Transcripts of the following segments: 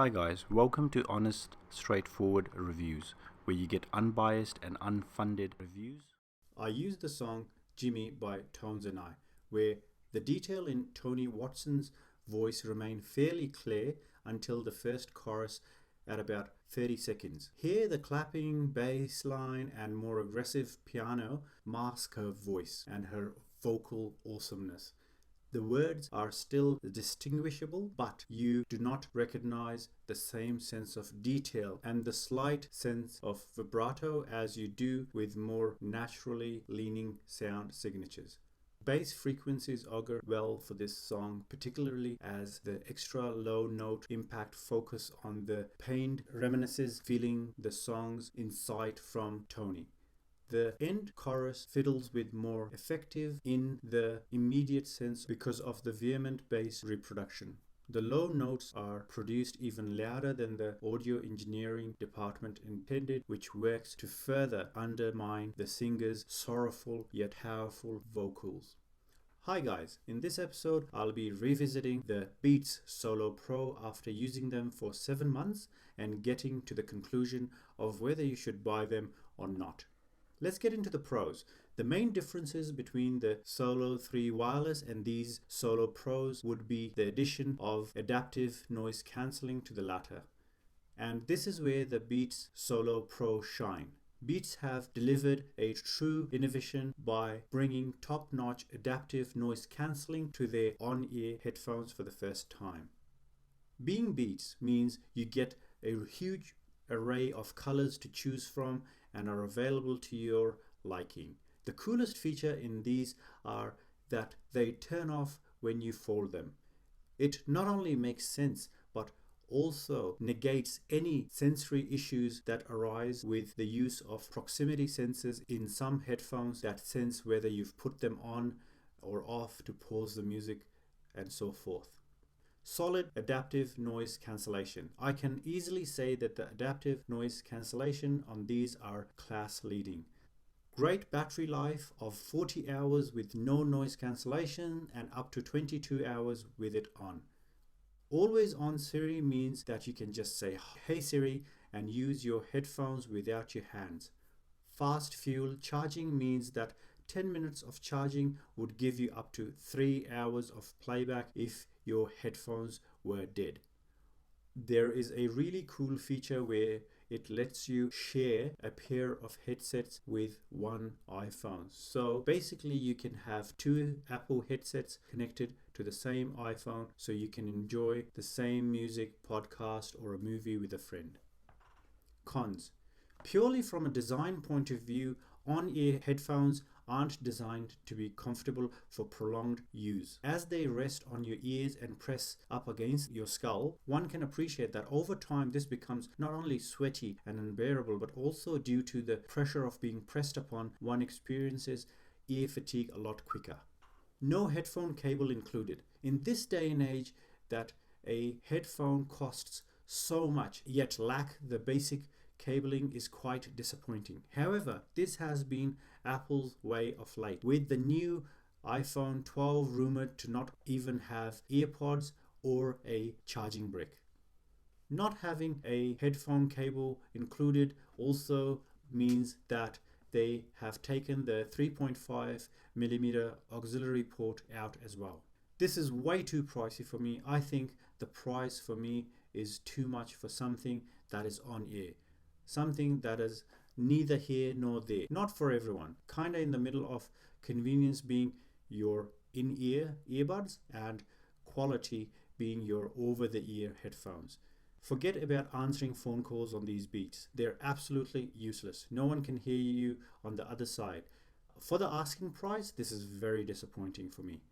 Hi guys, welcome to Honest, Straightforward Reviews, where you get unbiased and unfunded reviews. I used the song Jimmy by Tones and I, where the detail in Tony Watson's voice remained fairly clear until the first chorus at about 30 seconds. Here the clapping, bass line and more aggressive piano mask her voice and her vocal awesomeness. The words are still distinguishable, but you do not recognize the same sense of detail and the slight sense of vibrato as you do with more naturally leaning sound signatures. Bass frequencies augur well for this song, particularly as the extra low note impact focus on the pained reminiscences feeling the song's insight from Tony. The end chorus fiddles with more effective in the immediate sense because of the vehement bass reproduction. The low notes are produced even louder than the audio engineering department intended, which works to further undermine the singer's sorrowful yet powerful vocals. Hi guys, in this episode I'll be revisiting the Beats Solo Pro after using them for 7 months and getting to the conclusion of whether you should buy them or not. Let's get into the pros. The main differences between the Solo 3 Wireless and these Solo Pros would be the addition of adaptive noise cancelling to the latter. And this is where the Beats Solo Pro shine. Beats have delivered a true innovation by bringing top-notch adaptive noise cancelling to their on-ear headphones for the first time. Being Beats means you get a huge array of colors to choose from and are available to your liking. The coolest feature in these are that they turn off when you fold them. It not only makes sense but also negates any sensory issues that arise with the use of proximity sensors in some headphones that sense whether you've put them on or off to pause the music and so forth. Solid adaptive noise cancellation. I can easily say that the adaptive noise cancellation on these are class leading. Great battery life of 40 hours with no noise cancellation and up to 22 hours with it on. Always on Siri means that you can just say "Hey Siri" and use your headphones without your hands. Fast fuel charging means that 10 minutes of charging would give you up to 3 hours of playback if your headphones were dead. There is a really cool feature where it lets you share a pair of headsets with one iPhone. So basically you can have 2 Apple headsets connected to the same iPhone so you can enjoy the same music, podcast or a movie with a friend. Cons. Purely from a design point of view, on-ear headphones aren't designed to be comfortable for prolonged use. As they rest on your ears and press up against your skull, one can appreciate that over time this becomes not only sweaty and unbearable, but also due to the pressure of being pressed upon, one experiences ear fatigue a lot quicker. No headphone cable included. In this day and age that a headphone costs so much, yet lack the basic cabling is quite disappointing. However, this has been Apple's way of late, with the new iPhone 12 rumored to not even have earpods or a charging brick. Not having a headphone cable included also means that they have taken the 3.5mm auxiliary port out as well. This is way too pricey for me. I think the price for me is too much for something that is on ear. Something that is neither here nor there. Not for everyone. Kinda in the middle of convenience being your in-ear earbuds and quality being your over-the-ear headphones. Forget about answering phone calls on these Beats. They're absolutely useless. No one can hear you on the other side. For the asking price, this is very disappointing for me.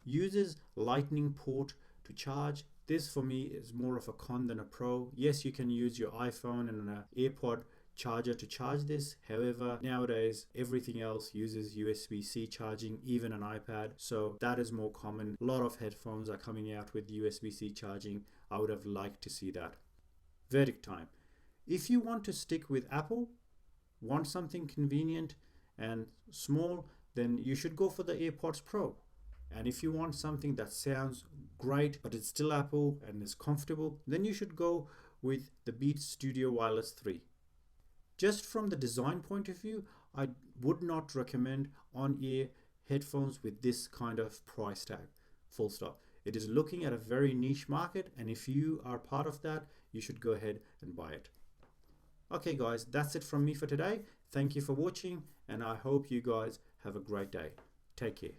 Uses lightning port to charge. This for me is more of a con than a pro. Yes, you can use your iPhone and an AirPod charger to charge this. However, nowadays everything else uses USB-C charging, even an iPad. So that is more common. A lot of headphones are coming out with USB-C charging. I would have liked to see that. Verdict time. If you want to stick with Apple, want something convenient and small, then you should go for the AirPods Pro. And if you want something that sounds great but it's still Apple and is comfortable, then you should go with the Beats Studio Wireless 3. Just from the design point of view, I would not recommend on-ear headphones with this kind of price tag, full stop. It is looking at a very niche market, and if you are part of that, you should go ahead and buy it. Okay guys, that's it from me for today. Thank you for watching, and I hope you guys have a great day. Take care.